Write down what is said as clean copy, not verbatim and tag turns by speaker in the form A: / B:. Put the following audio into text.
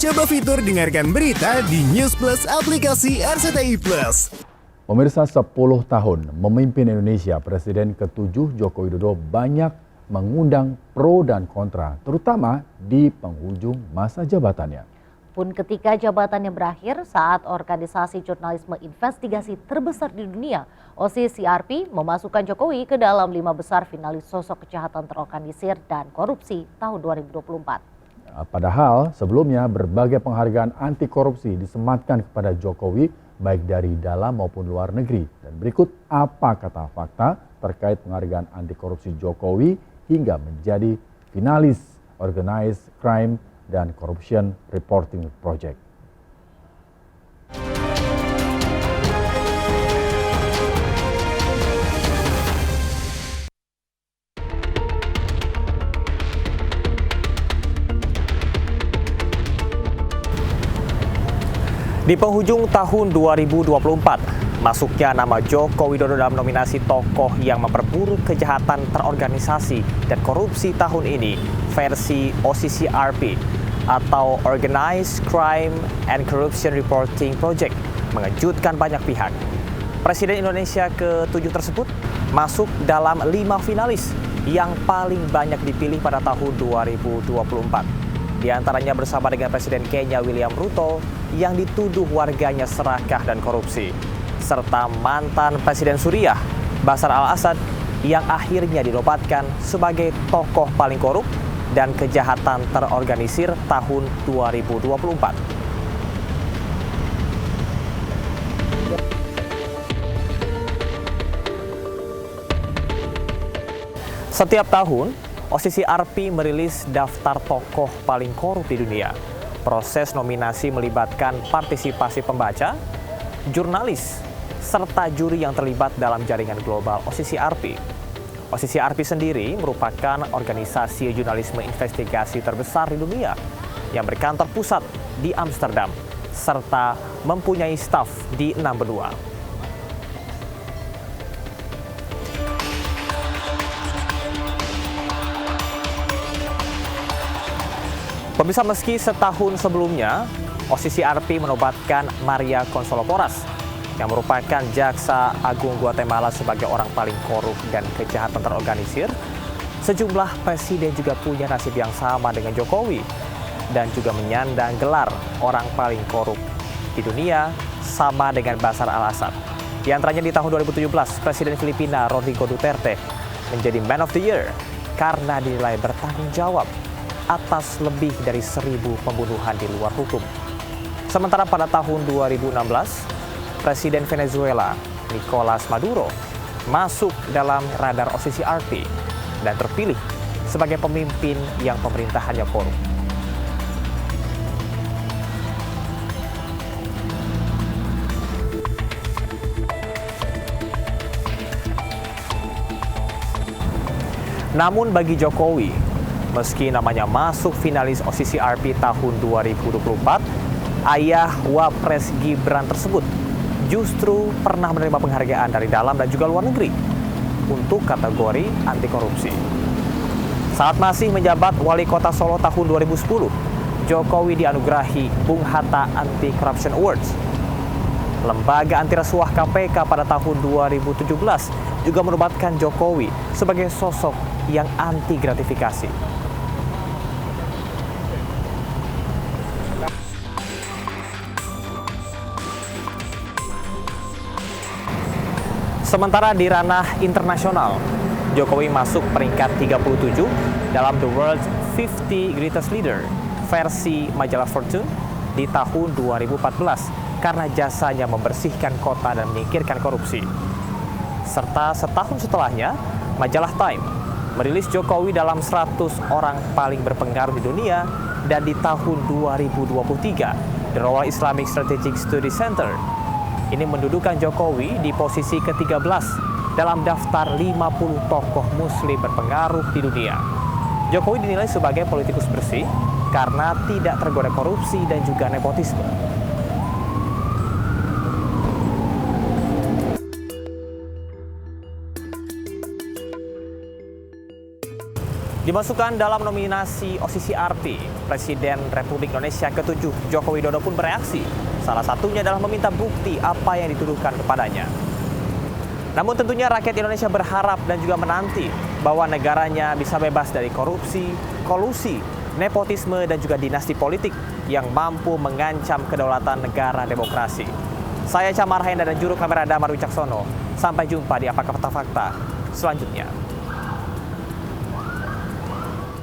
A: Coba fitur dengarkan berita di News Plus aplikasi RCTI Plus.
B: Pemirsa, 10 tahun memimpin Indonesia, Presiden ke-7 Joko Widodo banyak mengundang pro dan kontra, terutama di penghujung masa jabatannya.
C: Pun ketika jabatannya berakhir saat organisasi jurnalisme investigasi terbesar di dunia, OCCRP, memasukkan Jokowi ke dalam 5 besar finalis sosok kejahatan terorganisir dan korupsi tahun 2024.
B: Padahal sebelumnya berbagai penghargaan anti korupsi disematkan kepada Jokowi baik dari dalam maupun luar negeri. Dan berikut apa kata fakta terkait penghargaan anti korupsi Jokowi hingga menjadi finalis Organized Crime dan Corruption Reporting Project.
D: Di penghujung tahun 2024, masuknya nama Joko Widodo dalam nominasi tokoh yang memperburuk kejahatan terorganisasi dan korupsi tahun ini versi OCCRP atau Organized Crime and Corruption Reporting Project mengejutkan banyak pihak. Presiden Indonesia ke-7 tersebut masuk dalam 5 finalis yang paling banyak dipilih pada tahun 2024. Di antaranya bersama dengan Presiden Kenya William Ruto yang dituduh warganya serakah dan korupsi, serta mantan Presiden Suriah Bashar al-Assad yang akhirnya dinobatkan sebagai tokoh paling korup dan kejahatan terorganisir tahun 2024. Setiap tahun, OCCRP merilis daftar tokoh paling korup di dunia. Proses nominasi melibatkan partisipasi pembaca, jurnalis, serta juri yang terlibat dalam jaringan global OCCRP. OCCRP sendiri merupakan organisasi jurnalisme investigasi terbesar di dunia yang berkantor pusat di Amsterdam, serta mempunyai staf di 6 benua. Pemirsa, meski setahun sebelumnya, OCCRP menobatkan Maria Consoloporas yang merupakan Jaksa Agung Guatemala sebagai orang paling korup dan kejahatan terorganisir, sejumlah presiden juga punya nasib yang sama dengan Jokowi dan juga menyandang gelar orang paling korup di dunia sama dengan Bashar al-Assad. Di antaranya di tahun 2017, Presiden Filipina Rodrigo Duterte menjadi Man of the Year karena dinilai bertanggung jawab atas lebih dari 1.000 pembunuhan di luar hukum. Sementara pada tahun 2016, Presiden Venezuela Nicolas Maduro masuk dalam radar OCCRP dan terpilih sebagai pemimpin yang pemerintahannya korup. Namun bagi Jokowi, meski namanya masuk finalis OCCRP tahun 2024, ayah Wapres Gibran tersebut justru pernah menerima penghargaan dari dalam dan juga luar negeri untuk kategori anti korupsi. Saat masih menjabat Wali Kota Solo tahun 2010, Jokowi dianugerahi Bung Hatta Anti-Corruption Awards. Lembaga anti rasuah KPK pada tahun 2017 juga menobatkan Jokowi sebagai sosok yang anti gratifikasi. Sementara di ranah internasional, Jokowi masuk peringkat 37 dalam The World's 50 Greatest Leader versi majalah Fortune di tahun 2014 karena jasanya membersihkan kota dan menyingkirkan korupsi. Serta setahun setelahnya, majalah Time merilis Jokowi dalam 100 orang paling berpengaruh di dunia, dan di tahun 2023, The Royal Islamic Strategic Study Center ini mendudukan Jokowi di posisi ke-13 dalam daftar 50 tokoh muslim berpengaruh di dunia. Jokowi dinilai sebagai politikus bersih karena tidak tergoda korupsi dan juga nepotisme. Di dimasukkan dalam nominasi OCCRP. Presiden Republik Indonesia ke-7 Joko Widodo pun bereaksi. Salah satunya adalah meminta bukti apa yang dituduhkan kepadanya. Namun tentunya rakyat Indonesia berharap dan juga menanti bahwa negaranya bisa bebas dari korupsi, kolusi, nepotisme dan juga dinasti politik yang mampu mengancam kedaulatan negara demokrasi. Saya Camar Haindar dan juru kamera Damar Wicaksono. Sampai jumpa di Apa Fakta selanjutnya.